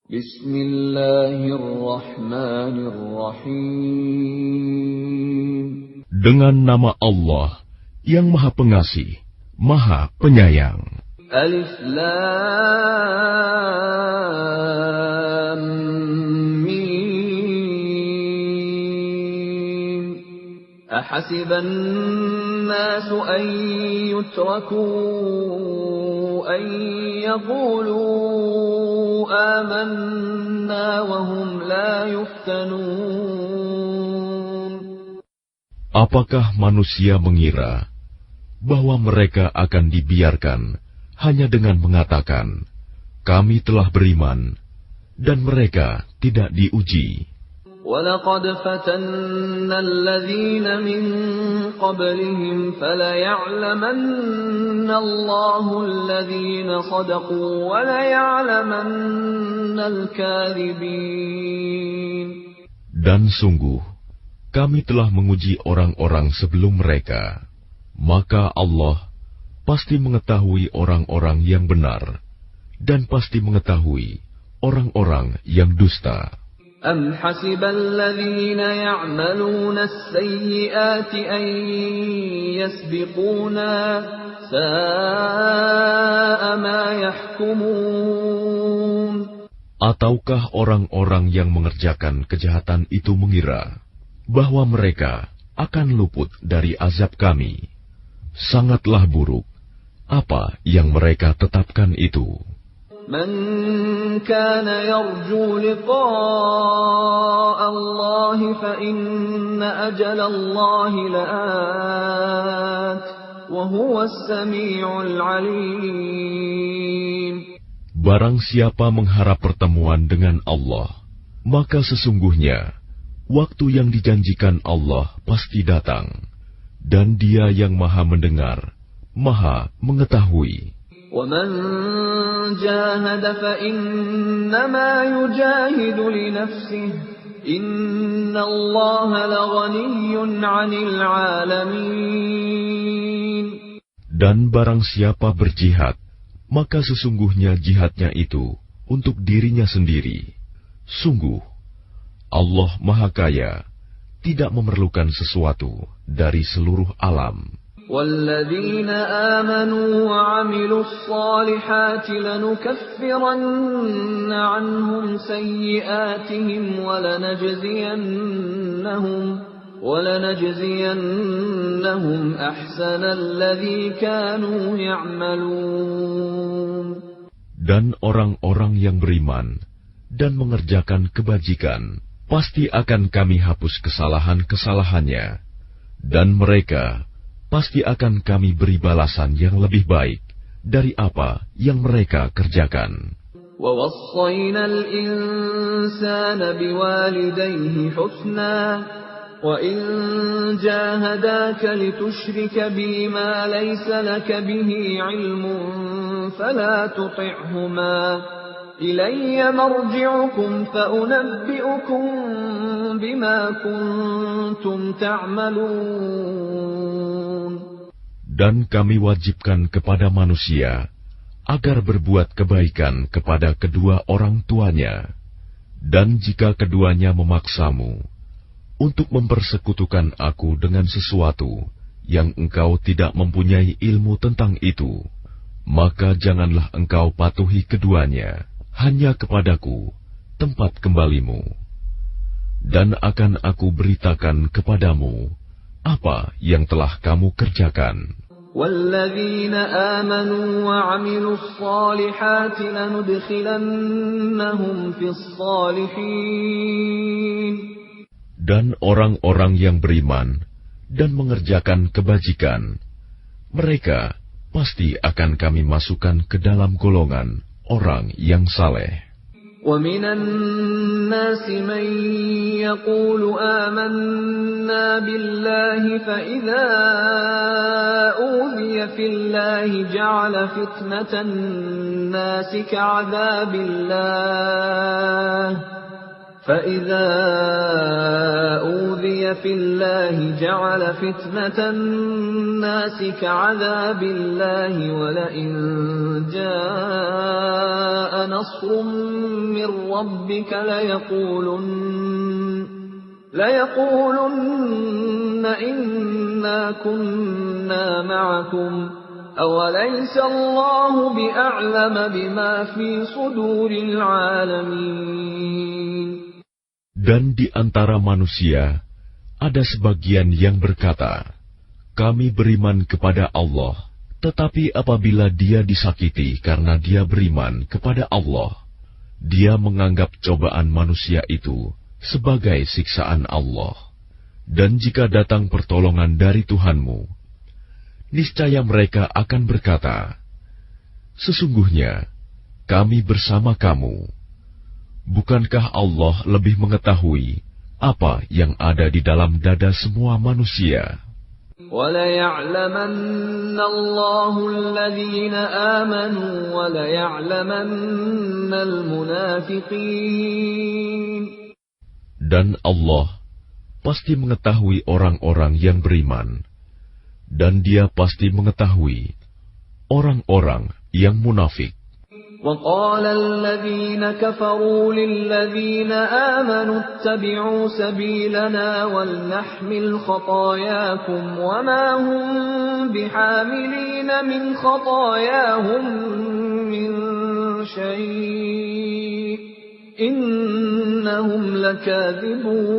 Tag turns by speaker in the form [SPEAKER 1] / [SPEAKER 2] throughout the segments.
[SPEAKER 1] Bismillahirrahmanirrahim.
[SPEAKER 2] Dengan nama Allah yang Maha Pengasih, Maha Penyayang.
[SPEAKER 1] Alif Lam Mim. Ahasiban nasu an yutraku an yaqulu amanna wa hum la yuftanun.
[SPEAKER 2] Apakah manusia mengira bahwa mereka akan dibiarkan hanya dengan mengatakan, "Kami telah beriman," dan mereka tidak diuji?
[SPEAKER 1] وَلَقَدْ فَتَنَّا الَّذِينَ مِن قَبْلِهِمْ فَلَيَعْلَمَنَّ اللَّهُ الَّذِينَ صَدَقُوا وَلَيَعْلَمَنَّ الْكَاذِبِينَ.
[SPEAKER 2] Dan sungguh, kami telah menguji orang-orang sebelum mereka, maka Allah pasti mengetahui orang-orang yang benar, dan pasti mengetahui orang-orang yang dusta.
[SPEAKER 1] أَمْ حَسِبَ الَّذِينَ يَعْمَلُونَ السَّيِّئَاتِ أَن يَسْبِقُونَا سَاءَ مَا يَحْكُمُونَ.
[SPEAKER 2] Ataukah orang-orang yang mengerjakan kejahatan itu mengira bahwa mereka akan luput dari azab kami? Sangatlah buruk apa yang mereka tetapkan itu.
[SPEAKER 1] من كان يرجو لقاء الله فإن أجل الله لآت وهو السميع العليم.
[SPEAKER 2] Barang siapa mengharap pertemuan dengan Allah, maka sesungguhnya waktu yang dijanjikan Allah pasti datang, dan Dia yang Maha Mendengar, Maha Mengetahui.
[SPEAKER 1] وَمَنْ جَاهَدَ فَإِنَّمَا يُجَاهِدُ لِنَفْسِهِ إِنَّ اللَّهَ لَغَنِيٌّ عَنِ الْعَالَمِينَ.
[SPEAKER 2] Dan barang siapa berjihad, maka sesungguhnya jihadnya itu untuk dirinya sendiri. Sungguh, Allah Maha Kaya, tidak memerlukan sesuatu dari seluruh alam.
[SPEAKER 1] وَالَّذِينَ آمَنُوا وَعَمِلُوا الصَّالِحَاتِ لَنُكَفِّرَنَّ عَنْهُمْ سَيِّئَاتِهِمْ وَلَنَجْزِيَنَّهُمْ أَحْسَنَ الَّذِي كَانُوا يَعْمَلُونَ.
[SPEAKER 2] Dan orang-orang yang beriman dan mengerjakan kebajikan, pasti akan kami hapus kesalahan-kesalahannya, dan mereka pasti akan kami beri balasan yang lebih baik dari apa yang mereka kerjakan.
[SPEAKER 1] وَوَصَّيْنَا الْإِنسَانَ بِوَالِدَيْهِ حُسْنًا وَإِنْ جَاهَدَاكَ لِتُشْرِكَ بِي مَا لَيْسَ لَكَ بِهِ عِلْمٌ فَلَا تُطِعْهُمَا إِلَيَّ مَرْجِعُكُمْ فَأُنَبِّئُكُم بِمَا كُنتُمْ تَعْمَلُونَ.
[SPEAKER 2] Dan kami wajibkan kepada manusia agar berbuat kebaikan kepada kedua orang tuanya, dan jika keduanya memaksamu untuk mempersekutukan aku dengan sesuatu yang engkau tidak mempunyai ilmu tentang itu, maka janganlah engkau patuhi keduanya, hanya kepadaku tempat kembalimu, dan akan aku beritakan kepadamu apa yang telah kamu kerjakan.
[SPEAKER 1] وَالَّذِينَ آمَنُوا وَعَمِلُوا الصَّالِحَاتِ لَنُدْخِلَنَّهُمْ فِي الصَّالِحِينَ.
[SPEAKER 2] Dan orang-orang yang beriman dan mengerjakan kebajikan, mereka pasti akan kami masukkan ke dalam golongan orang yang saleh.
[SPEAKER 1] وَمِنَ النَّاسِ مَن يَقُولُ آمَنَّا بِاللَّهِ فَإِذَا أُوذِيَ فِي اللَّهِ جَعَلَ فِتْنَةَ النَّاسِ كَعَذَابِ اللَّهِ فَإِذَا أُوذِيَ في الله جعل فتنة الناس كعذاب الله ولئن جاء نصر من ربك ليقولن إنا كنا معكم أوليس الله بأعلم بما في صدور العالمين.
[SPEAKER 2] Dan di antara manusia ada sebagian yang berkata, kami beriman kepada Allah, tetapi apabila dia disakiti karena dia beriman kepada Allah, dia menganggap cobaan manusia itu sebagai siksaan Allah. Dan jika datang pertolongan dari Tuhanmu, niscaya mereka akan berkata, sesungguhnya kami bersama kamu. Bukankah Allah lebih mengetahui apa yang ada di dalam dada semua manusia?
[SPEAKER 1] وَلَيَعْلَمَنَّ اللَّهُ الَّذِينَ آمَنُوا وَلَيَعْلَمَنَّ الْمُنَافِقِينَ.
[SPEAKER 2] Dan Allah pasti mengetahui orang-orang yang beriman, dan Dia pasti mengetahui orang-orang yang munafik.
[SPEAKER 1] وَقَالَ الَّذِينَ كَفَرُوا لِلَّذِينَ آمَنُوا اتَّبِعُوا سَبِيلَنَا وَلْنَحْمِلْ خَطَايَاكُمْ وَمَا هُمْ بِحَامِلِينَ مِنْ خَطَايَاهُمْ مِنْ شَيْءٍ إِنَّهُمْ لَكَاذِبُونَ.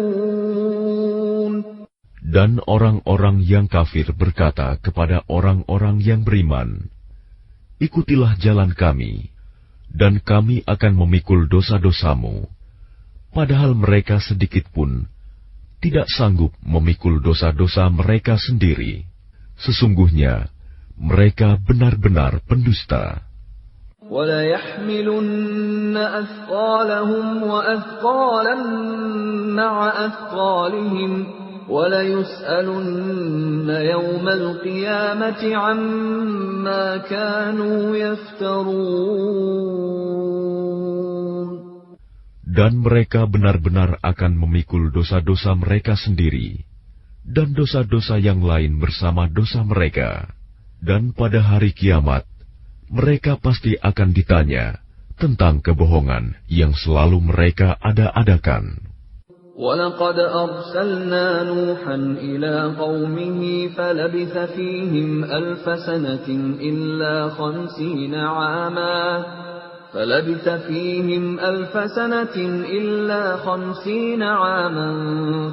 [SPEAKER 2] Dan orang-orang yang kafir berkata kepada orang-orang yang beriman, ikutilah jalan kami, dan kami akan memikul dosa-dosamu, padahal mereka sedikit pun tidak sanggup memikul dosa-dosa mereka sendiri. Sesungguhnya mereka benar-benar pendusta.
[SPEAKER 1] وَلَيَحْمِلُنَّ أَثْقَالَهُمْ وَأَثْقَالًا مَعَ أَثْقَالِهِمْ وَلَيُسْأَلُنَّ يَوْمَ الْقِيَامَةِ عَمَّا كَانُوا يَفْتَرُونَ.
[SPEAKER 2] Dan mereka benar-benar akan memikul dosa-dosa mereka sendiri, dan dosa-dosa yang lain bersama dosa mereka. Dan pada hari kiamat, mereka pasti akan ditanya tentang kebohongan yang selalu mereka ada-adakan.
[SPEAKER 1] وَلَقَدْ أَرْسَلْنَا نُوحًا إِلَى قَوْمِهِ فَلَبِثَ فِيهِمْ أَلْفَ سَنَةٍ إِلَّا 50 عَامًا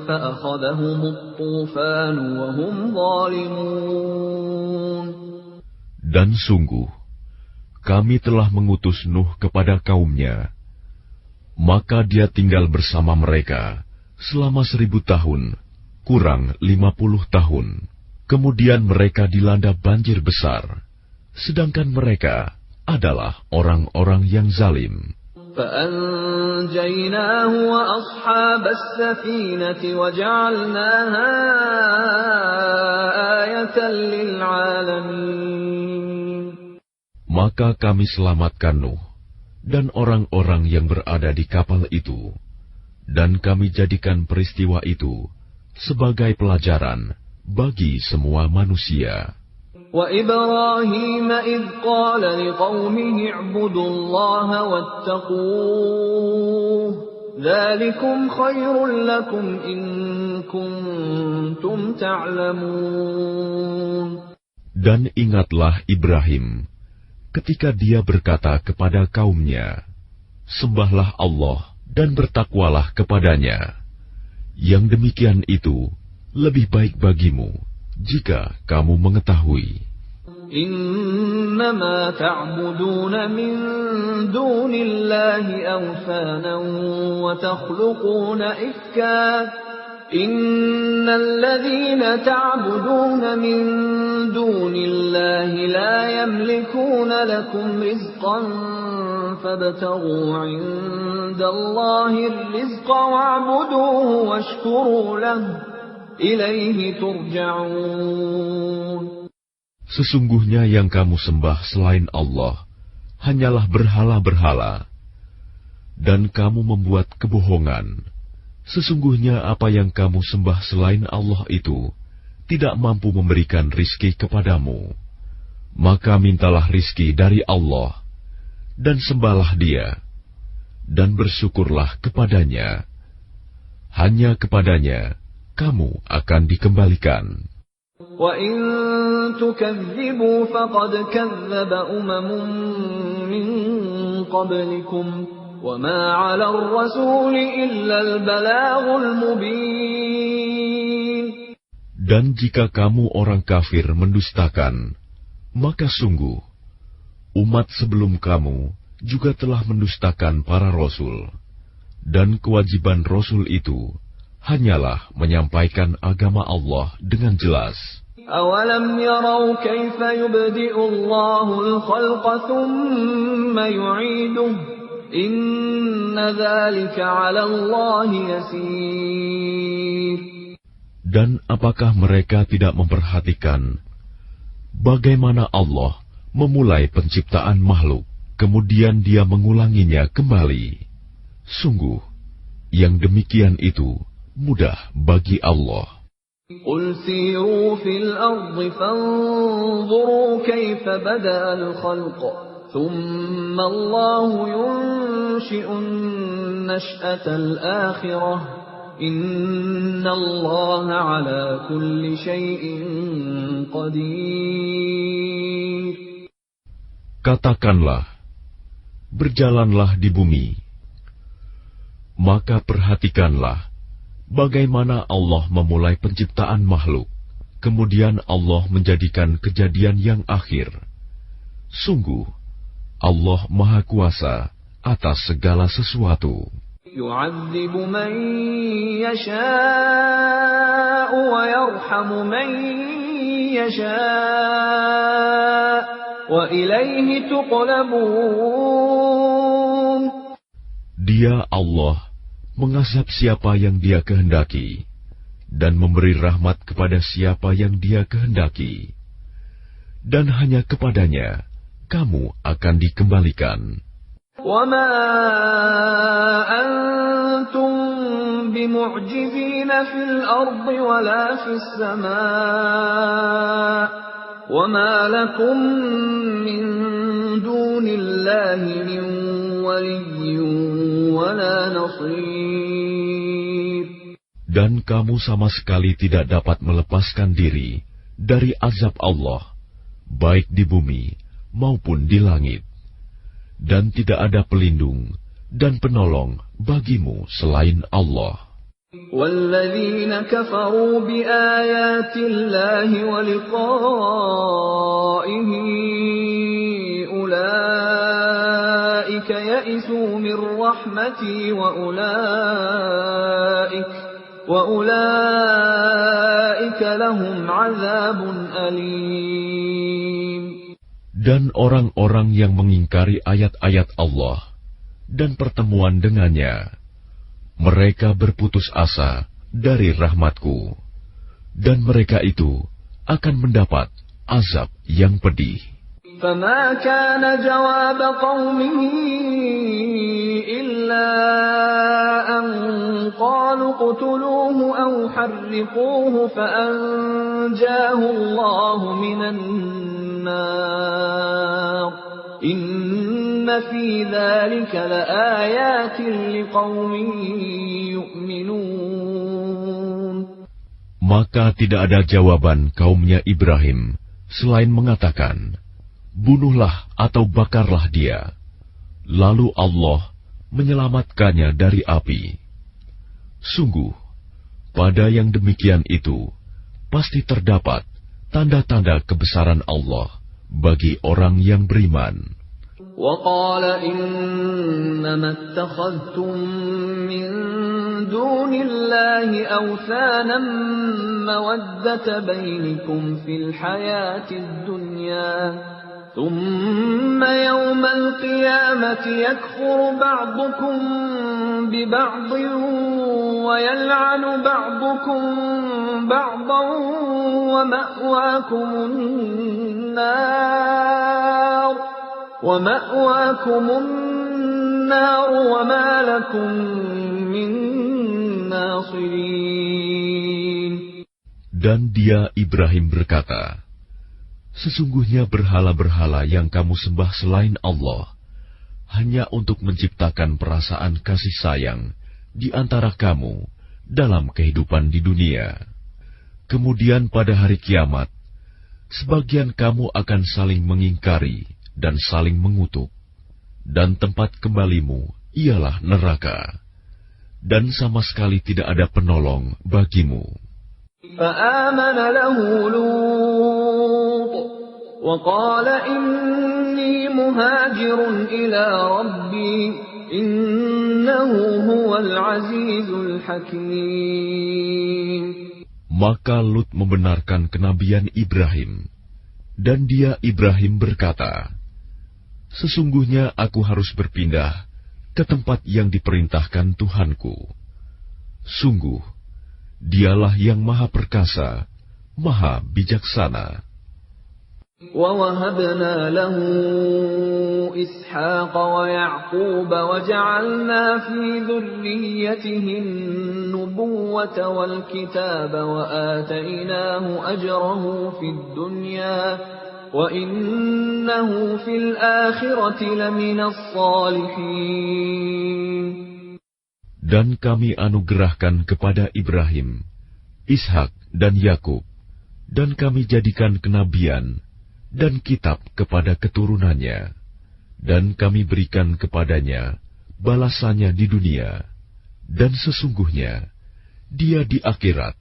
[SPEAKER 1] فَأَخَذَهُمُ الطُّوفَانُ وَهُمْ ظَالِمُونَ.
[SPEAKER 2] Dan sungguh, kami telah mengutus Nuh kepada kaumnya, maka dia tinggal bersama mereka selama 1000 tahun, kurang 50 tahun. Kemudian mereka dilanda banjir besar, sedangkan mereka adalah orang-orang yang zalim.
[SPEAKER 1] فَأَنْجَيْنَاهُ وَأَصْحَابَ السَّفِينَةِ وَجَعَلْنَاهَا آيَةً لِلْعَالَمِينَ.
[SPEAKER 2] Maka kami selamatkan Nuh dan orang-orang yang berada di kapal itu, dan kami jadikan peristiwa itu sebagai pelajaran bagi semua manusia.
[SPEAKER 1] وَإِبْرَاهِيمَ إِذْ قَالَ لِقَوْمِهِ اعْبُدُوا اللَّهَ وَاتَّقُوهُ ذَلِكُمْ خَيْرٌ لَكُمْ إِن كُنتُمْ تَعْلَمُونَ.
[SPEAKER 2] Dan ingatlah Ibrahim ketika dia berkata kepada kaumnya, sembahlah Allah dan bertakwalah kepadanya. Yang demikian itu lebih baik bagimu jika kamu mengetahui.
[SPEAKER 1] إنما تعبدون من دون الله أوثانا وتخلقون إفكا إن الذين تعبدون من دون الله لا يملكون لكم رزقا فابتغوا عند الله الرزق واعبدوه واشكروا له إليه ترجعون.
[SPEAKER 2] Sesungguhnya yang kamu sembah selain Allah hanyalah berhala-berhala, dan kamu membuat kebohongan, Sesungguhnya apa yang kamu sembah selain Allah itu tidak mampu memberikan rizki kepadamu. Maka mintalah rizki dari Allah, dan sembahlah Dia, dan bersyukurlah kepadanya. Hanya kepadanya kamu akan dikembalikan.
[SPEAKER 1] وَإِن تُكَذِّبُوا فَقَدْ كَذَّبَ أُمَمٌ مِّن قَبْلِكُمْ وَمَا عَلَى الرَّسُولِ إِلَّا الْبَلَاغُ الْمُبِينُ.
[SPEAKER 2] Dan jika kamu orang kafir mendustakan, maka sungguh umat sebelum kamu juga telah mendustakan para rasul, dan kewajiban rasul itu hanyalah menyampaikan agama Allah dengan jelas.
[SPEAKER 1] أَوَلَمْ يَرَوْا كَيْفَ يُبْدِئُ اللَّهُ الْخَلْقَ ثُمَّ يُعِيدُهُ إِنَّ ذَلِكَ عَلَى اللَّهِ يَسِيرٌ.
[SPEAKER 2] Dan apakah mereka tidak memperhatikan bagaimana Allah memulai penciptaan makhluk, kemudian Dia mengulanginya kembali? Sungguh, yang demikian itu mudah bagi Allah.
[SPEAKER 1] قُلْ سِيرُوا فِي الْأَرْضِ فَانظُرُوا كَيْفَ بَدَأَ الْخَلْقَ ثُمَّ اللَّهُ يُنشِئُ النَّشْأَةَ الْآخِرَةَ إِنَّ اللَّهَ عَلَى كُلِّ شَيْءٍ قَدِيرٌ.
[SPEAKER 2] Katakanlah, berjalanlah di bumi, maka perhatikanlah bagaimana Allah memulai penciptaan makhluk, kemudian Allah menjadikan kejadian yang akhir. Sungguh, Allah Maha Kuasa atas segala sesuatu.
[SPEAKER 1] يُعَذِّبُ مَن يَشَاءُ وَيَرْحَمُ مَن يَشَاءُ وَإِلَيْهِ تُقْلَبُونَ.
[SPEAKER 2] Dia Allah mengazab siapa yang Dia kehendaki, dan memberi rahmat kepada siapa yang Dia kehendaki, dan hanya kepadanya kamu akan dikembalikan.
[SPEAKER 1] وَمَا أَنْتُمْ بِمُعْجِزِينَ فِي الْأَرْضِ وَلَا فِي السَّمَاءِ وَمَا لَكُمْ مِنْ دُونِ اللَّهِ مِنْ وَلِيٍّ وَلَا نَصِيرٍ.
[SPEAKER 2] Dan kamu sama sekali tidak dapat melepaskan diri dari azab Allah, baik di bumi maupun di langit. Dan tidak ada pelindung dan penolong bagimu selain Allah.
[SPEAKER 1] وَالَّذِينَ كَفَرُوا بِآيَاتِ اللَّهِ وَلِقَائِهِ أُولَئِكَ يَئِسُوا مِنْ رَحْمَتِي وَأُولَئِكَ لَهُمْ عَذَابٌ أَلِيمٌ.
[SPEAKER 2] Dan orang-orang yang mengingkari ayat-ayat Allah dan pertemuan dengannya, mereka berputus asa dari rahmatku, dan mereka itu akan mendapat azab yang pedih.
[SPEAKER 1] فَمَا كَانَ جَوَابَ قَوْمِهِ إِلَّا أَنْ قَالُوا اقْتُلُوهُ أَوْ حَرِّقُوهُ فَأَنْجَاهُ اللَّهُ مِنَ النَّارِ إِنَّ فِي ذَلِكَ لَآيَاتٍ لِقَوْمٍ يُؤْمِنُونَ.
[SPEAKER 2] Maka tidak ada jawaban kaumnya Ibrahim selain mengatakan, bunuhlah atau bakarlah dia, lalu Allah menyelamatkannya dari api. Sungguh, pada yang demikian itu pasti terdapat tanda-tanda kebesaran Allah bagi orang yang beriman.
[SPEAKER 1] وَقَالَ إِنَّمَا اتَّخَذْتُم مِّن دُونِ اللَّهِ أَوْثَانًا مَّوَدَّةَ بَيْنِكُمْ فِي الْحَيَاةِ الدُّنْيَا ثُمَّ يَوْمَ الْقِيَامَةِ يَكْفُرُ بَعْضُكُم بِبَعْضٍ وَيَلْعَنُ بَعْضُكُم بَعْضًا وَمَأْوَاكُمُ النَّارُ وَمَا لَكُم مِّن النَّاصِرِينَ.
[SPEAKER 2] Dan dia Ibrahim berkata, sesungguhnya berhala-berhala yang kamu sembah selain Allah hanya untuk menciptakan perasaan kasih sayang di antara kamu dalam kehidupan di dunia. Kemudian pada hari kiamat, sebagian kamu akan saling mengingkari dan saling mengutuk, dan tempat kembalimu ialah neraka, dan sama sekali tidak ada penolong bagimu.
[SPEAKER 1] فآمن له لوط وقال إني مهاجر إلى ربي إنه هو العزيز الحكيم.
[SPEAKER 2] Maka Lut membenarkan kenabian Ibrahim, dan dia Ibrahim berkata, sesungguhnya aku harus berpindah ke tempat yang diperintahkan Tuhanku. Sungguh, dialah yang maha perkasa, maha bijaksana.
[SPEAKER 1] وَوَهَبْنَا لَهُ إِسْحَاقَ وَيَعْقُوبَ وَجَعَلْنَا فِي ذُرِّيَّتِهِ النُّبُوَّةَ وَالْكِتَابَ وَآتَيْنَاهُ أَجْرَهُ فِي الدُّنْيَا وَإِنَّهُ فِي الْآخِرَةِ لَمِنَ الصَّالِحِينَ.
[SPEAKER 2] Dan kami anugerahkan kepada Ibrahim, Ishak dan Yakub, dan kami jadikan kenabian dan kitab kepada keturunannya, dan kami berikan kepadanya balasannya di dunia, dan sesungguhnya dia di akhirat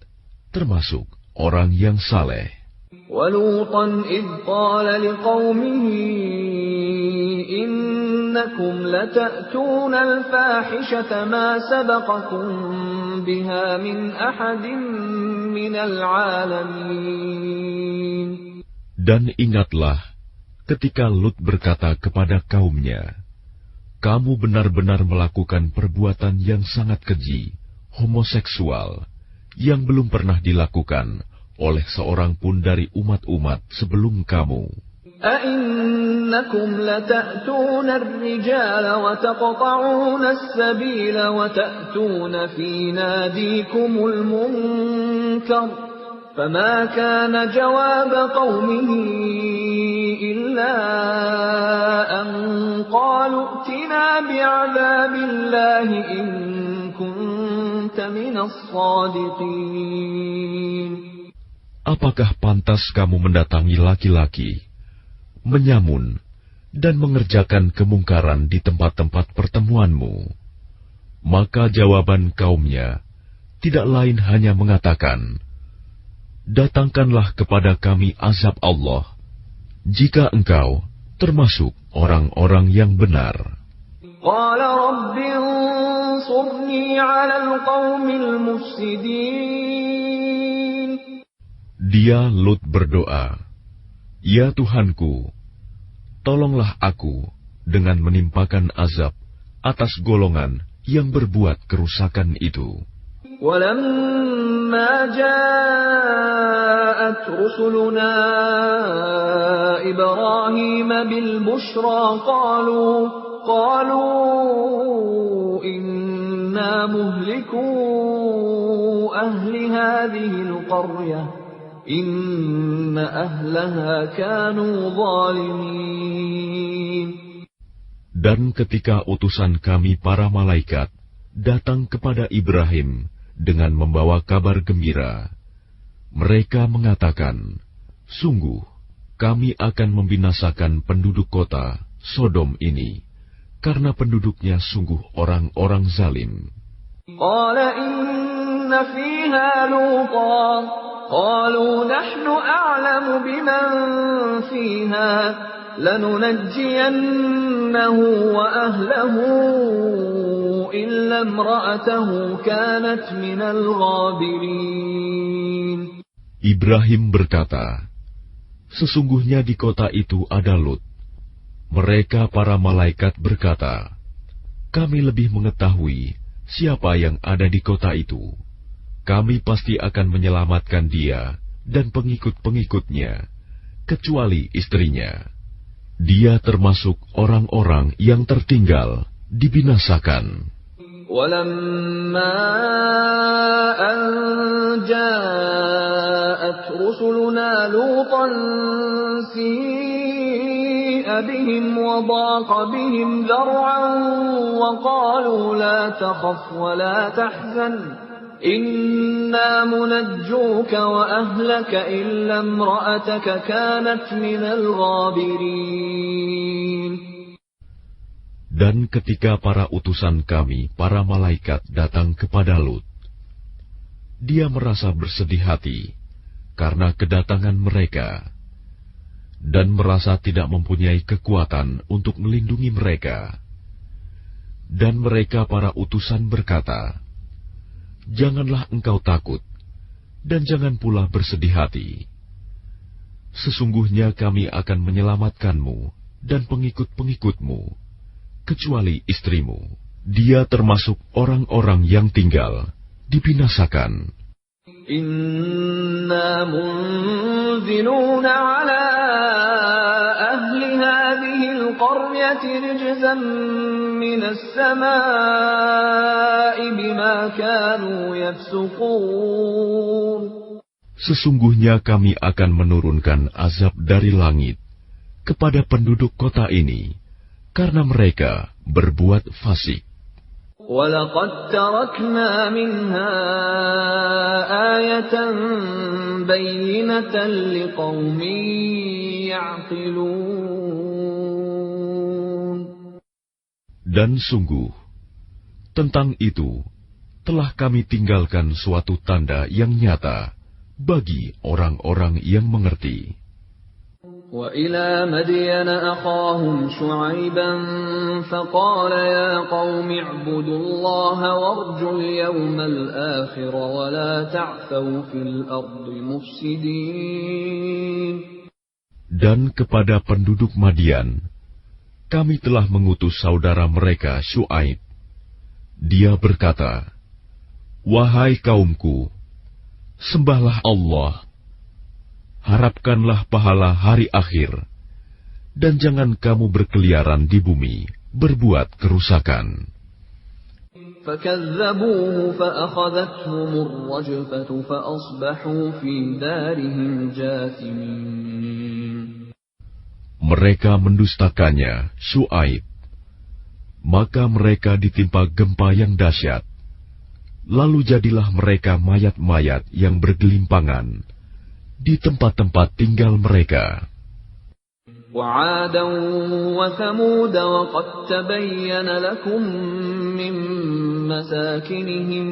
[SPEAKER 2] termasuk orang yang saleh.
[SPEAKER 1] وَلُوطًا إِذْ قَالَ لِقَوْمِهِ إِنَّكُمْ لَتَأْتُونَ الْفَاحِشَةَ مَا سَبَقَكُمْ بِهَا مِنْ أَحَدٍ مِنَ الْعَالَمِينَ.
[SPEAKER 2] Dan ingatlah ketika Lut berkata kepada kaumnya, kamu benar-benar melakukan perbuatan yang sangat keji, homoseksual, yang belum pernah dilakukan oleh seorang pun dari umat-umat sebelum kamu.
[SPEAKER 1] أَإِنَّكُمْ لَتَأْتُونَ الرِّجَالَ وَتَقْطَعُونَ السَّبِيلَ وَتَأْتُونَ فِي نَادِيكُمُ الْمُنكَرَ فَمَا كَانَ جَوَابَ قَوْمِهِ إِلَّا أَن قَالُوا ائْتِنَا بِعَذَابِ اللَّهِ إِن كُنتَ مِنَ الصَّادِقِينَ.
[SPEAKER 2] Apakah pantas kamu mendatangi laki-laki, menyamun, dan mengerjakan kemungkaran di tempat-tempat pertemuanmu? Maka jawaban kaumnya tidak lain hanya mengatakan, datangkanlah kepada kami azab Allah, jika engkau termasuk orang-orang yang benar.
[SPEAKER 1] قَالَ رَبِّ انصُرْنِي عَلَى الْقَوْمِ الْمُفْسِدِينَ.
[SPEAKER 2] Dia Lut berdoa, ya Tuhanku, tolonglah aku dengan menimpakan azab atas golongan yang berbuat kerusakan itu.
[SPEAKER 1] وَلَمَّا جَاءَتْ رُسُلُنَا إِبْرَاهِيمَ بِالْبُشْرَى قَالُوا إِنَّا مُهْلِكُو أَهْلِ هَذِهِ الْقَرْيَةِ إِنَّ أَهْلَهَا كَانُوا ظَالِمِينَ.
[SPEAKER 2] Dan ketika utusan kami para malaikat datang kepada Ibrahim dengan membawa kabar gembira, mereka mengatakan, sungguh kami akan membinasakan penduduk kota Sodom ini, karena penduduknya sungguh orang-orang zalim.
[SPEAKER 1] قَالَ إِنَّ فِيهَا لُوطًا قَالُوا نَحْنُ أَعْلَمُ بِمَنْ فِيهَا لَنُنَجِّيَنَّهُ وَأَهْلَهُ إِلَّا امْرَأَتَهُ كَانَتْ مِنَ الْغَابِرِينَ.
[SPEAKER 2] Ibrahim berkata, sesungguhnya di kota itu ada Lut. Mereka para malaikat berkata, kami lebih mengetahui siapa yang ada di kota itu. Kami pasti akan menyelamatkan dia dan pengikut-pengikutnya, kecuali istrinya. Dia termasuk orang-orang yang tertinggal, dibinasakan.
[SPEAKER 1] ولما أن جاءت رسلنا لوطا سيء بهم وضاق بهم ذرعا وقالوا لا تخف ولا تحزن إنا منجوك وأهلك إلا امرأتك كانت من الغابرين.
[SPEAKER 2] Dan ketika para utusan kami, para malaikat datang kepada Lut, dia merasa bersedih hati karena kedatangan mereka, dan merasa tidak mempunyai kekuatan untuk melindungi mereka. Dan mereka para utusan berkata, "Janganlah engkau takut, dan jangan pula bersedih hati. Sesungguhnya kami akan menyelamatkanmu dan pengikut-pengikutmu, kecuali istrimu. Dia termasuk orang-orang yang tinggal, dibinasakan.
[SPEAKER 1] Inna munziluna ala ahli hadhihi al-qaryati rijzan minas samaa'i bima kanu yafsuqun.
[SPEAKER 2] Sesungguhnya kami akan menurunkan azab dari langit kepada penduduk kota ini, karena mereka berbuat fasik.
[SPEAKER 1] وَلَقَدْ تَرَكْنَا مِنْهَا آيَةً بَيِّنَةً لِقَوْمٍ يَعْقِلُونَ.
[SPEAKER 2] Dan sungguh, tentang itu telah kami tinggalkan suatu tanda yang nyata bagi orang-orang yang mengerti.
[SPEAKER 1] وَإِلَى مَدْيَنَ أَخَاهُمْ شُعَيْبًا فَقَالَ يَا قَوْمِ اعْبُدُوا اللَّهَ وَارْجُوا الْيَوْمَ الْآخِرَ وَلَا تَعْثَوْا فِي الْأَرْضِ مُفْسِدِينَ. Dan
[SPEAKER 2] kepada penduduk Madian, kami telah mengutus saudara mereka Syuaib. Dia berkata, "Wahai kaumku, sembahlah Allah, harapkanlah pahala hari akhir, dan jangan kamu berkeliaran di bumi, berbuat kerusakan."
[SPEAKER 1] فَكَذَّبُوهُ فَأَخَذَتْهُمُ الرَّجْفَةُ فَأَصْبَحُوا فِي دَارِهِمْ جَاثِمِينَ.
[SPEAKER 2] Mereka mendustakannya, Syuaib. Maka mereka ditimpa gempa yang dahsyat. Lalu jadilah mereka mayat-mayat yang bergelimpangan di tempat-tempat tinggal mereka.
[SPEAKER 1] وَعَادًا وَثَمُودَ وَقَدْ تَبَيَّنَ لَكُم مِّن مَّسَاكِنِهِمْ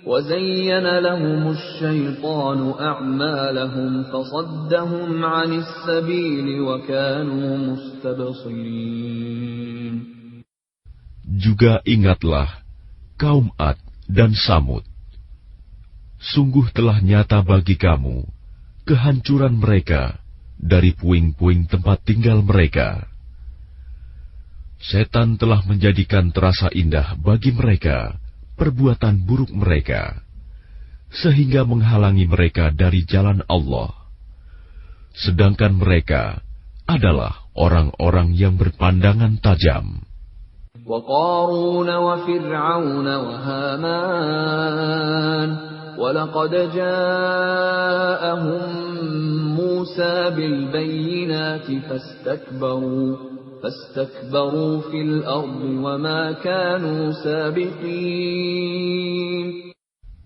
[SPEAKER 1] وَزَيَّنَ لَهُمُ الشَّيْطَانُ أَعْمَالَهُمْ فَصَدَّهُمْ عَنِ السَّبِيلِ وَكَانُوا مُسْتَبْصِرِينَ.
[SPEAKER 2] Juga ingatlah kaum Ad dan Samud. Sungguh telah nyata bagi kamu kehancuran mereka dari puing-puing tempat tinggal mereka. Setan telah menjadikan terasa indah bagi mereka perbuatan buruk mereka, sehingga menghalangi mereka dari jalan Allah. Sedangkan mereka adalah orang-orang yang berpandangan tajam.
[SPEAKER 1] وَقَارُونَ وَفِرْعَوْنَ وَهَامَانَ وَلَقَدْ جَاءَهُم مُّوسَى بِالْبَيِّنَاتِ فَاسْتَكْبَرُوا فِي الْأَرْضِ وَمَا كَانُوا سَابِقِينَ.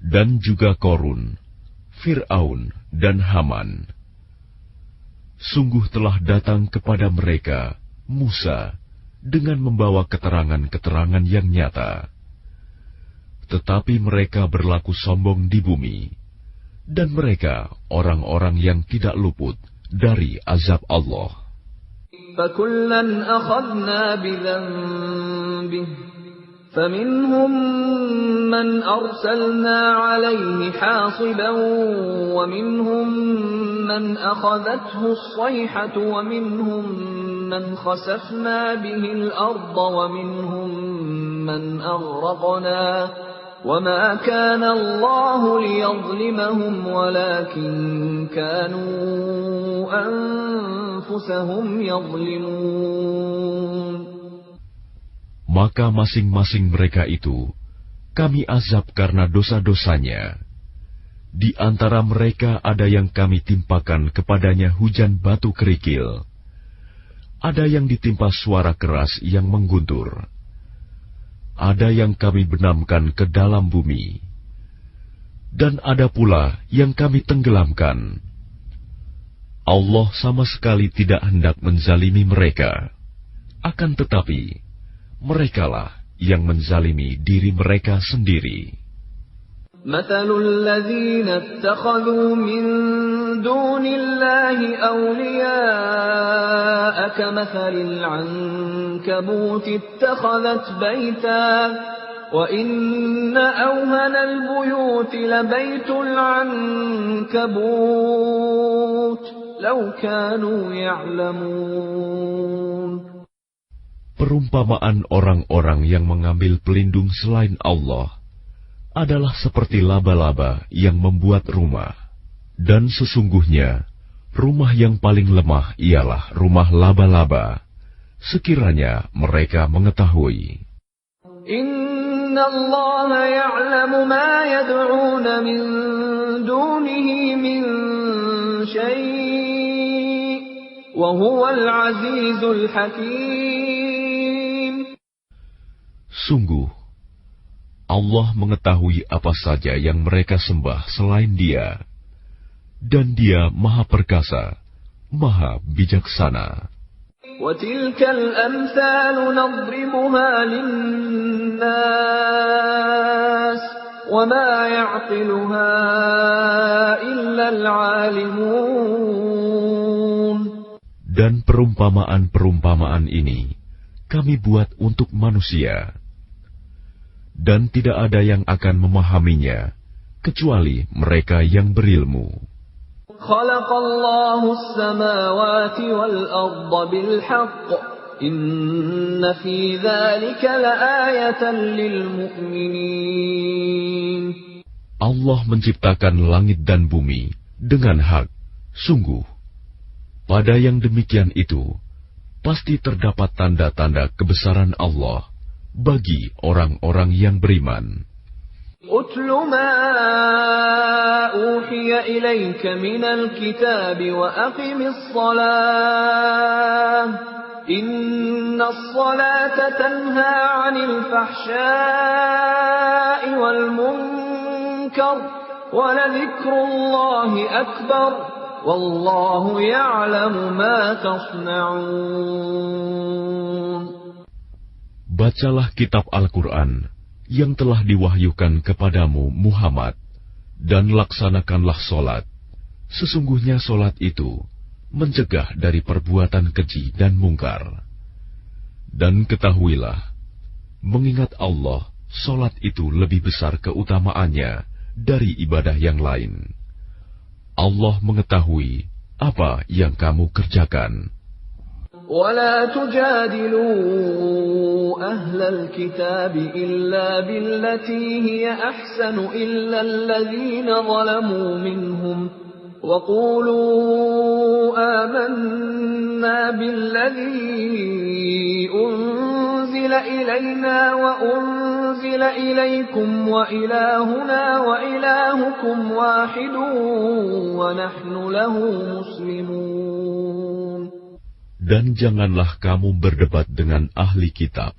[SPEAKER 2] Dan juga Korun, Fir'aun, dan Haman. Sungguh telah datang kepada mereka Musa dengan membawa keterangan-keterangan yang nyata. Tetapi mereka berlaku sombong di bumi, dan mereka orang-orang yang tidak luput dari azab Allah.
[SPEAKER 1] فَكُلًّا أَخَذْنَا بِذَنبِهِ فَمِنْهُم مَّنْ أَرْسَلْنَا عَلَيْهِ حَاصِبًا وَمِنْهُم مَّنْ أَخَذَتْهُ الصَّيْحَةُ وَمِنْهُم مَّنْ خَسَفْنَا بِهِ الْأَرْضَ وَمِنْهُم مَّنْ أَغْرَقْنَا وَمَا كَانَ اللَّهُ لِيَظْلِمَهُمْ وَلَكِن كَانُوا أَنفُسَهُمْ يَظْلِمُونَ.
[SPEAKER 2] Maka masing-masing mereka itu kami azab karena dosa-dosanya. Di antara mereka ada yang kami timpakan kepadanya hujan batu kerikil. Ada yang ditimpa suara keras yang mengguntur. Ada yang kami benamkan ke dalam bumi. Dan ada pula yang kami tenggelamkan. Allah sama sekali tidak hendak menzalimi mereka. Akan tetapi, merekalah yang menzalimi diri mereka sendiri.
[SPEAKER 1] مثل الذين اتخذوا من دون الله أولياء كمثل العنكبوت اتخذت بيتا وإن أوهن البيوت لبيت العنكبوت لو كانوا يعلمون.
[SPEAKER 2] Perumpamaan orang-orang yang mengambil pelindung selain Allah adalah seperti laba-laba yang membuat rumah. Dan sesungguhnya, rumah yang paling lemah ialah rumah laba-laba, sekiranya mereka mengetahui.
[SPEAKER 1] Inna Allah ya'lamu ma yad'una min dunihi min syai' wa huwal azizul hakim.
[SPEAKER 2] Sungguh, Allah mengetahui apa saja yang mereka sembah selain Dia, dan Dia Maha Perkasa, Maha Bijaksana.
[SPEAKER 1] وَتِلْكَ الْأَمْثَالُ نَضْرِبُهَا لِلنَّاسِ وَمَا يَعْقِلُهَا إِلَّا الْعَالِمُونَ.
[SPEAKER 2] Dan perumpamaan-perumpamaan ini kami buat untuk manusia. Dan tidak ada yang akan memahaminya, kecuali mereka yang berilmu.
[SPEAKER 1] Khalaqallahu as-samawati wal-arda bil-haqq, inna fi dzalika la'ayatan lil-mu'minin.
[SPEAKER 2] Allah menciptakan langit dan bumi dengan hak. Sungguh, pada yang demikian itu, pasti terdapat tanda-tanda kebesaran Allah bagi orang-orang yang beriman.
[SPEAKER 1] Utlu ma uhiya ilayka minal kitab wa aqimis salah. Innas salata tanha 'anil fahsya'i wal munkar wa ladhikrullahi akbar. Wallahu ya'lamu ma tasna'un.
[SPEAKER 2] Bacalah kitab Al-Quran yang telah diwahyukan kepadamu Muhammad, dan laksanakanlah solat. Sesungguhnya solat itu mencegah dari perbuatan keji dan mungkar. Dan ketahuilah, mengingat Allah, solat itu lebih besar keutamaannya dari ibadah yang lain. Allah mengetahui apa yang kamu kerjakan.
[SPEAKER 1] ولا تجادلوا أهل الكتاب إلا بالتي هي أحسن إلا الذين ظلموا منهم وقولوا آمنا بالذي أنزل إلينا وأنزل إليكم وإلهنا وإلهكم واحد ونحن له مسلمون.
[SPEAKER 2] Dan janganlah kamu berdebat dengan ahli kitab,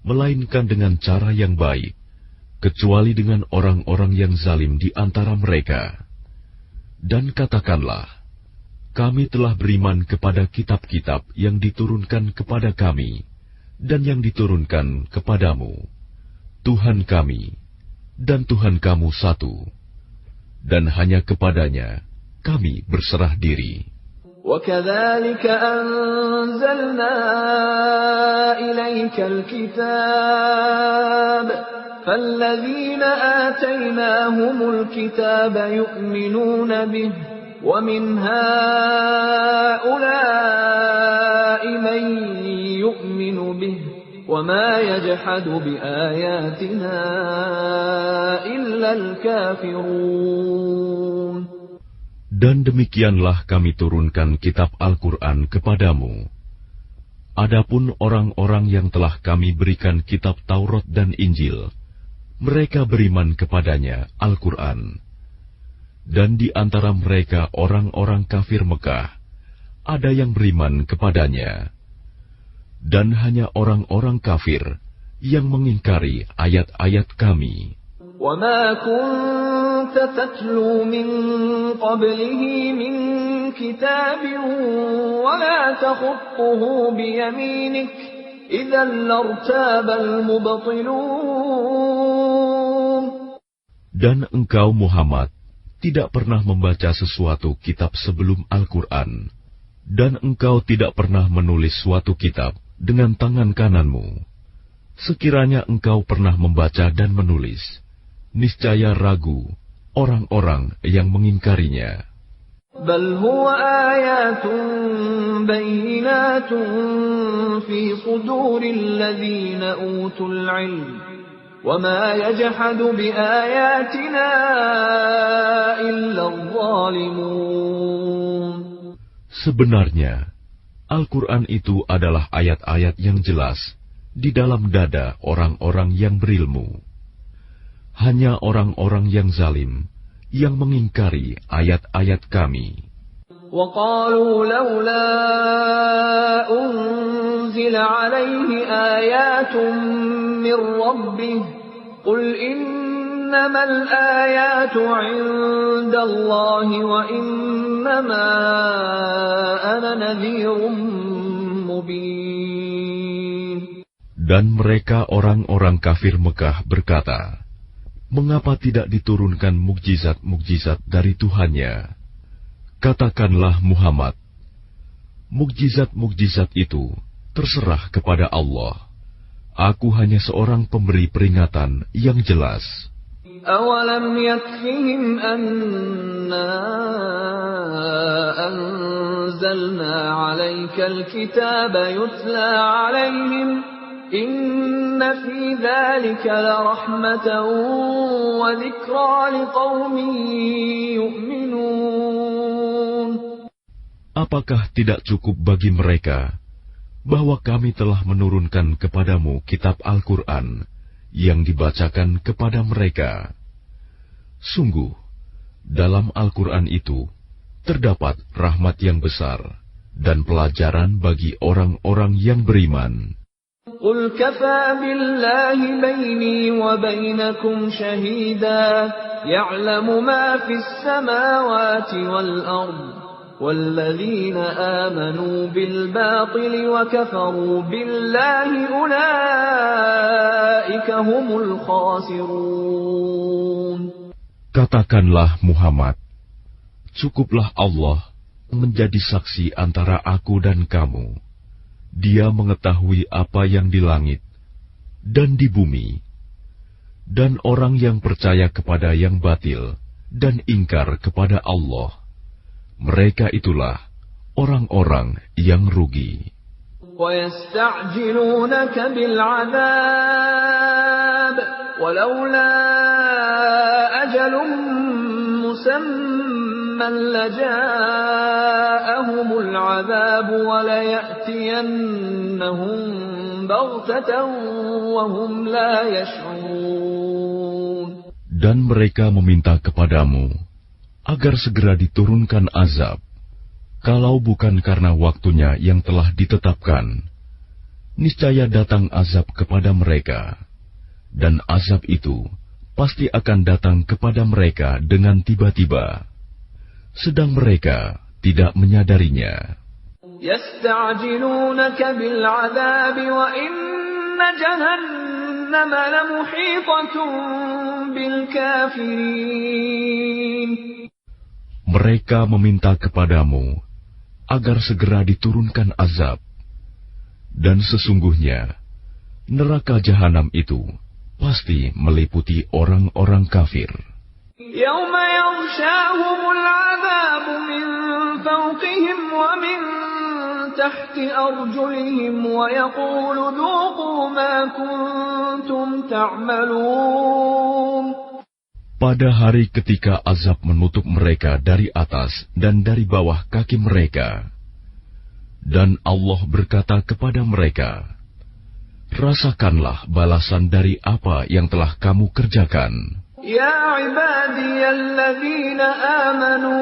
[SPEAKER 2] melainkan dengan cara yang baik, kecuali dengan orang-orang yang zalim di antara mereka. Dan katakanlah, kami telah beriman kepada kitab-kitab yang diturunkan kepada kami, dan yang diturunkan kepadamu. Tuhan kami, dan Tuhan kamu satu, dan hanya kepadanya kami berserah diri.
[SPEAKER 1] وَكَذَلِكَ أَنزَلْنَا إِلَيْكَ الْكِتَابَ فَالَّذِينَ آتَيْنَاهُمُ الْكِتَابَ يُؤْمِنُونَ بِهِ وَمِنْ هَؤُلَاءِ مَن يُؤْمِنُ بِهِ وَمَا يَجْحَدُ بِآيَاتِنَا إِلَّا الْكَافِرُونَ.
[SPEAKER 2] Dan demikianlah kami turunkan kitab Al-Quran kepadamu. Adapun orang-orang yang telah kami berikan kitab Taurat dan Injil, mereka beriman kepadanya, Al-Quran. Dan di antara mereka orang-orang kafir Mekah, ada yang beriman kepadanya. Dan hanya orang-orang kafir yang mengingkari ayat-ayat Kami.
[SPEAKER 1] وَمَا كُنْتَ تَتْلُو مِنْ قَبْلِهِ مِنْ كِتَابٍ وَلَا تَخُطُّهُ بِيَمِينِكَ إِذًا لَارْتَابَ الْمُبْطِلُونَ.
[SPEAKER 2] Dan engkau Muhammad tidak pernah membaca sesuatu kitab sebelum Al-Quran, dan engkau tidak pernah menulis suatu kitab dengan tangan kananmu. Sekiranya engkau pernah membaca dan menulis, niscaya ragu orang-orang yang mengingkarinya.
[SPEAKER 1] بَلْ هُوَ آيَاتٌ بَيِّنَاتٌ فِي صُدُورِ الَّذِينَ أُوتُوا الْعِلْمَ وَمَا يَجْحَدُ بِآيَاتِنَا إِلَّا الظَّالِمُونَ.
[SPEAKER 2] Sebenarnya, Al-Quran itu adalah ayat-ayat yang jelas di dalam dada orang-orang yang berilmu. Hanya orang-orang yang zalim yang mengingkari ayat-ayat Kami.
[SPEAKER 1] وَقَالُوا لَوْلَا أُنْزِلَ عَلَيْهِ آيَاتٌ مِّن رَّبِّهِ قُلْ إِنَّمَا الْآيَاتُ عِندَ اللَّهِ وَإِنَّمَا أَنَا نَذِيرٌ مُّبِينٌ.
[SPEAKER 2] Dan mereka orang-orang kafir Mekah berkata, mengapa tidak diturunkan mukjizat-mukjizat dari Tuhannya? Katakanlah Muhammad, mukjizat-mukjizat itu terserah kepada Allah. Aku hanya seorang pemberi peringatan yang jelas.
[SPEAKER 1] أَوَلَمْ يَكْفِهِمْ أَنَّا أَنزَلْنَا عَلَيْكَ الْكِتَابَ يُتْلَى عَلَيْهِمْ إِنَّ فِي ذَلِكَ لَرَحْمَةً وَذِكْرَى لِقَوْمٍ يُؤْمِنُونَ.
[SPEAKER 2] Apakah tidak cukup bagi mereka bahwa kami telah menurunkan kepadamu kitab Al-Quran yang dibacakan kepada mereka? Sungguh, dalam Al-Quran itu terdapat rahmat yang besar dan pelajaran bagi orang-orang yang beriman.
[SPEAKER 1] قُلْ كَفَى بِاللَّهِ بَيْنِي وَبَيْنَكُمْ شَهِيدًا يَعْلَمُ مَا فِي السَّمَاوَاتِ وَالْأَرْضِ وَالَّذِينَ آمَنُوا بِالْبَاطِلِ وَكَفَرُوا بِاللَّهِ أُولَئِكَ هُمُ الْخَاسِرُونَ.
[SPEAKER 2] Katakanlah Muhammad, cukuplah Allah menjadi saksi antara aku dan kamu. Dia mengetahui apa yang di langit dan di bumi. Dan orang yang percaya kepada yang batil dan ingkar kepada Allah, mereka itulah orang-orang yang rugi.
[SPEAKER 1] وَيَسْتَعْجِلُونَكَ بِالْعَذَابِ وَلَوْلَا أَجَلٌ مُّسَمًّى لَّجَاءَهُمُ الْعَذَابُ وَلَيَأْتِيَنَّهُم بَغْتَةً وَهُمْ لَا يَشْعُرُونَ.
[SPEAKER 2] Dan mereka meminta kepadamu agar segera diturunkan azab, kalau bukan karena waktunya yang telah ditetapkan. Niscaya datang azab kepada mereka, dan azab itu pasti akan datang kepada mereka dengan tiba-tiba, sedang mereka tidak menyadarinya.
[SPEAKER 1] يَسْتَعْجِلُونَكَ بِالْعَذَابِ وَإِنَّ جَهَنَّمَ لَمُحِيطَةٌ بِالْكَافِرِينَ.
[SPEAKER 2] Mereka meminta kepadamu agar segera diturunkan azab, dan sesungguhnya neraka jahanam itu pasti meliputi orang-orang kafir.
[SPEAKER 1] يَوْمَ يَغْشَاهُمُ الْعَذَابُ مِنْ فَوْقِهِمْ وَمِنْ تَحْتِ أَرْجُلِهِمْ وَيَقُولُ ذُوقُوا مَا كُنْتُمْ تَعْمَلُونَ.
[SPEAKER 2] Pada hari ketika azab menutup mereka dari atas dan dari bawah kaki mereka, dan Allah berkata kepada mereka, rasakanlah balasan dari apa yang telah kamu kerjakan.
[SPEAKER 1] Ya ibadiyalladzina amanu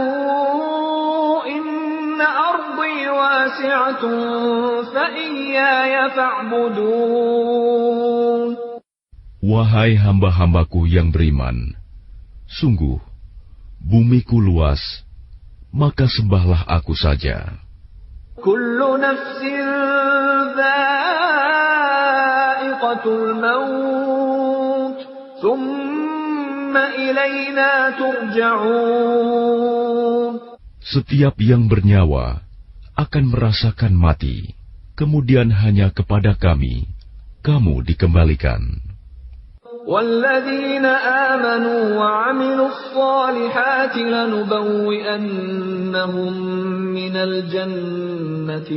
[SPEAKER 1] inna ardi wasi'atun fa iyaya fa'budun.
[SPEAKER 2] Wahai hamba-hambaku yang beriman, sungguh bumiku luas, maka sembahlah aku saja.
[SPEAKER 1] Kullu nafsin dha'iqatul maut, thumma ilayna turja'un.
[SPEAKER 2] Setiap yang bernyawa akan merasakan mati, kemudian hanya kepada kami kamu dikembalikan.
[SPEAKER 1] وَالَّذِينَ آمَنُوا وَعَمِلُوا الصَّالِحَاتِ لَنُبَوِّئَنَّهُم مِّنَ الْجَنَّةِ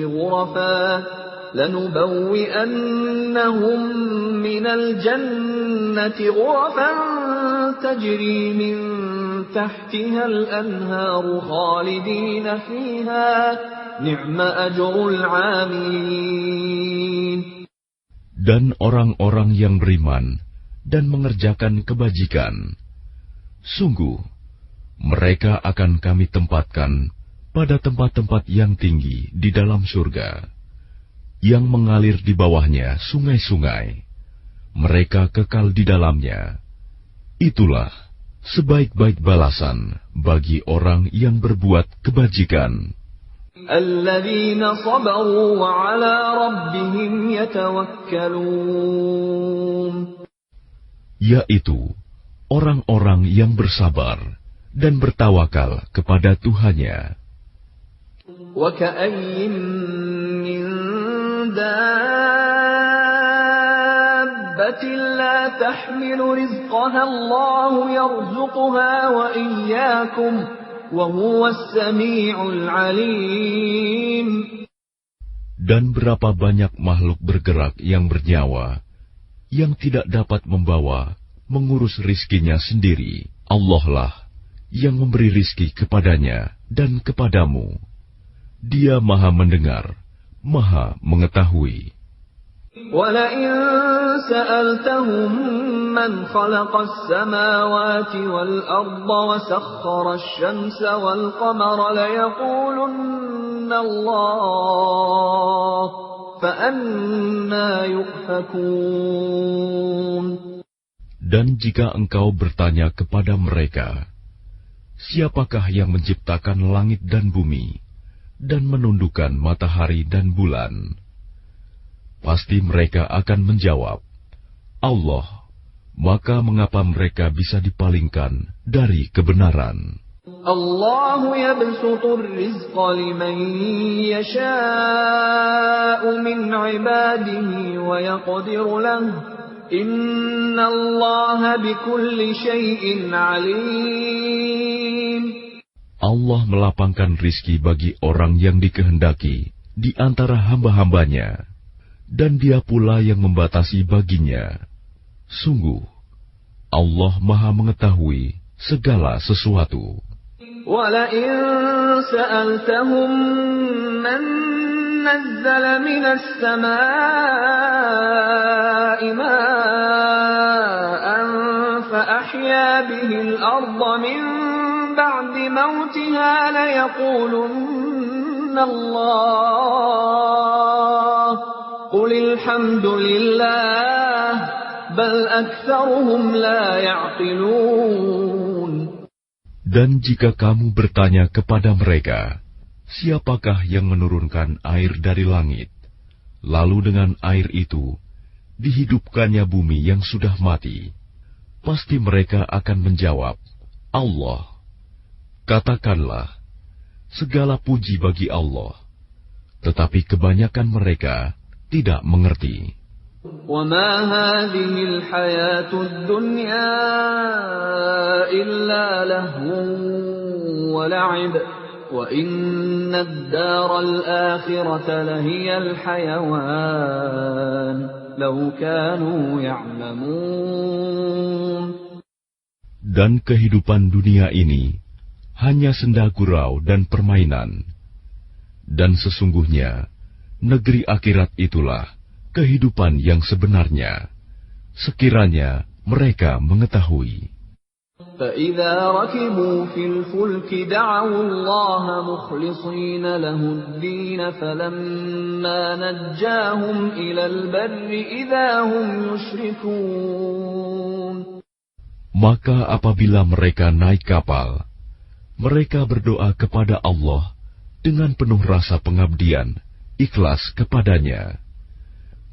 [SPEAKER 1] غُرَفًا تَجْرِي مِن تَحْتِهَا الْأَنْهَارُ خَالِدِينَ فِيهَا نِعْمَ أَجْرُ الْعَامِلِينَ.
[SPEAKER 2] Dan orang-orang yang beriman dan mengerjakan kebajikan, sungguh mereka akan kami tempatkan pada tempat-tempat yang tinggi di dalam surga, yang mengalir di bawahnya sungai-sungai. Mereka kekal di dalamnya. Itulah sebaik-baik balasan bagi orang yang berbuat kebajikan.
[SPEAKER 1] Alladzina sabaru wa ala rabbihim yatawakkalun.
[SPEAKER 2] Yaitu orang-orang yang bersabar dan bertawakal kepada Tuhannya.
[SPEAKER 1] Wa ka'ayyin min dabbatin la tahmilu rizqaha Allahu yarzuquha wa iyyakum wa huwas sami'ul 'alim.
[SPEAKER 2] Dan berapa banyak makhluk bergerak yang bernyawa yang tidak dapat mengurus rizkinya sendiri. Allah lah yang memberi rizki kepadanya dan kepadamu. Dia Maha Mendengar, Maha Mengetahui.
[SPEAKER 1] وَلَئِن سَأَلْتَهُم مَّنْ خَلَقَ السَّمَاوَاتِ وَالْأَرْضَ وَسَخَّرَ الشَّمْسَ وَالْقَمَرَ لَيَقُولُنَّ اللَّهُ فَأَنَّىٰ يُؤْفَكُونَ.
[SPEAKER 2] Dan jika engkau bertanya kepada mereka, siapakah yang menciptakan langit dan bumi dan menundukkan matahari dan bulan? Pasti mereka akan menjawab, Allah. Maka mengapa mereka bisa dipalingkan dari kebenaran?
[SPEAKER 1] Allahu yabsutur rizqa liman yasha'u min ibadihi wa yaqdiru lahu. Innallaha bikulli syai'in alim.
[SPEAKER 2] Allah melapangkan rizki bagi orang yang dikehendaki di antara hamba-hambanya, dan Dia pula yang membatasi baginya. Sungguh, Allah Maha Mengetahui segala sesuatu.
[SPEAKER 1] وَلَئِن سَأَلْتَهُم مَّن نَّزَّلَ مِنَ السَّمَاءِ مَاءً فَأَحْيَا بِهِ الْأَرْضَ مِن بَعْدِ مَوْتِهَا لَيَقُولُنَّ اللَّهُ قُلِ الْحَمْدُ لِلَّهِ بَلْ أَكْثَرُهُمْ لَا يَعْقِلُونَ.
[SPEAKER 2] Dan jika kamu bertanya kepada mereka, siapakah yang menurunkan air dari langit, lalu dengan air itu dihidupkannya bumi yang sudah mati, pasti mereka akan menjawab, Allah. Katakanlah, segala puji bagi Allah, tetapi kebanyakan mereka tidak mengerti.
[SPEAKER 1] وَمَا هَٰذِهِ الْحَيَاةُ الدُّنْيَا إِلَّا لَهْوٌ وَلَعِبٌ وَإِنَّ الدَّارَ الْآخِرَةَ لَهِيَ الْحَيَوَانُ لَوْ كَانُوا يَعْلَمُونَ.
[SPEAKER 2] Dan kehidupan dunia ini hanya senda gurau dan permainan, dan sesungguhnya negeri akhirat itulah kehidupan yang sebenarnya, sekiranya mereka mengetahui.
[SPEAKER 1] فَإِذَا رَكِبُوا فِي الْفُلْكِ دَعَوُا اللَّهَ مُخْلِصِينَ لَهُ الدِّينَ فَلَمَّا نَجَّاهُمْ إِلَى الْبَرِّ إِذَا هُمْ يُشْرِكُونَ.
[SPEAKER 2] Maka apabila mereka naik kapal, mereka berdoa kepada Allah dengan penuh rasa pengabdian, ikhlas kepadanya.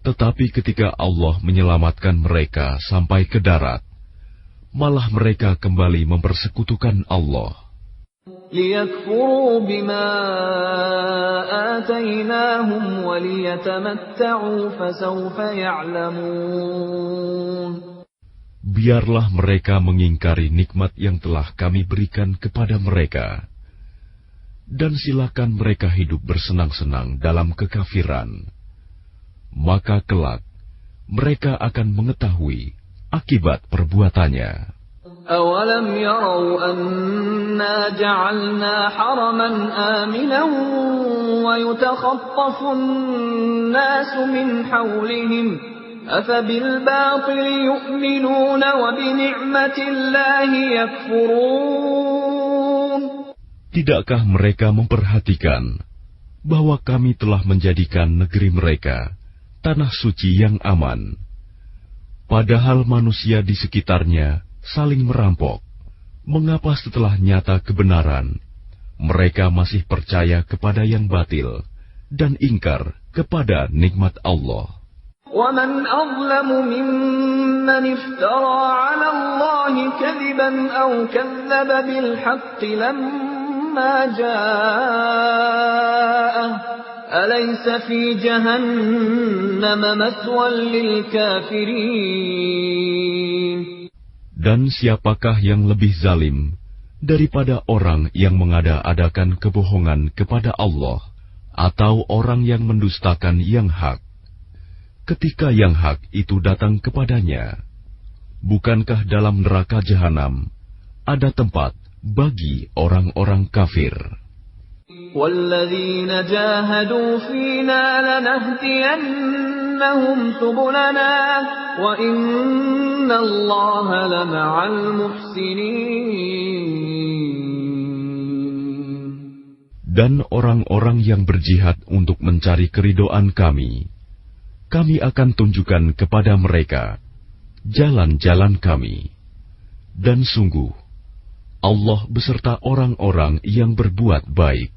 [SPEAKER 2] Tetapi ketika Allah menyelamatkan mereka sampai ke darat, malah mereka kembali mempersekutukan Allah.
[SPEAKER 1] لِيَكْفُرُوا بِمَا آتَيْنَاهُمْ وَلِيَتَمَتَّعُوا فَسَوْفَ يَعْلَمُونَ.
[SPEAKER 2] Biarlah mereka mengingkari nikmat yang telah kami berikan kepada mereka, dan silakan mereka hidup bersenang-senang dalam kekafiran. Maka kelak mereka akan mengetahui akibat perbuatannya.
[SPEAKER 1] أَوَلَمْ يَرَوْا أَنَّا جَعَلْنَا حَرَمًا آمِنًا وَيُتَخَطَّفُ النَّاسُ مِنْ حَوْلِهِمْ أَفَبِالْبَاطِلِ يُؤْمِنُونَ وَبِنِعْمَةِ اللَّهِ يَكْفُرُونَ.
[SPEAKER 2] Tidakkah mereka memperhatikan bahwa kami telah menjadikan negeri mereka tanah suci yang aman, padahal manusia di sekitarnya saling merampok? Mengapa setelah nyata kebenaran, mereka masih percaya kepada yang batil dan ingkar kepada nikmat Allah?
[SPEAKER 1] وَمَنْ أَظْلَمُ مِمَّنِ افْتَرَى عَلَى اللَّهِ كَذِبًا أَوْ كَذَّبَ بِالْحَقِّ لَمَّا جَاءَهُ أَلَيْسَ فِي جَهَنَّمَ مَثْوًى لِلْكَافِرِينَ.
[SPEAKER 2] Dan siapakah yang lebih zalim daripada orang yang mengada-adakan kebohongan kepada Allah atau orang yang mendustakan yang hak? Ketika yang hak itu datang kepadanya, bukankah dalam neraka jahanam ada tempat bagi orang-orang kafir?
[SPEAKER 1] وَالَّذِينَ جَاهَدُوا فِينَا لَنَهْدِيَنَّهُمْ سُبُلَنَا وَإِنَّ اللَّهَ لَمَعَ الْمُحْسِنِينَ.
[SPEAKER 2] Dan orang-orang yang berjihad untuk mencari keridhaan kami akan tunjukkan kepada mereka jalan-jalan kami. Dan sungguh, Allah beserta orang-orang yang berbuat baik.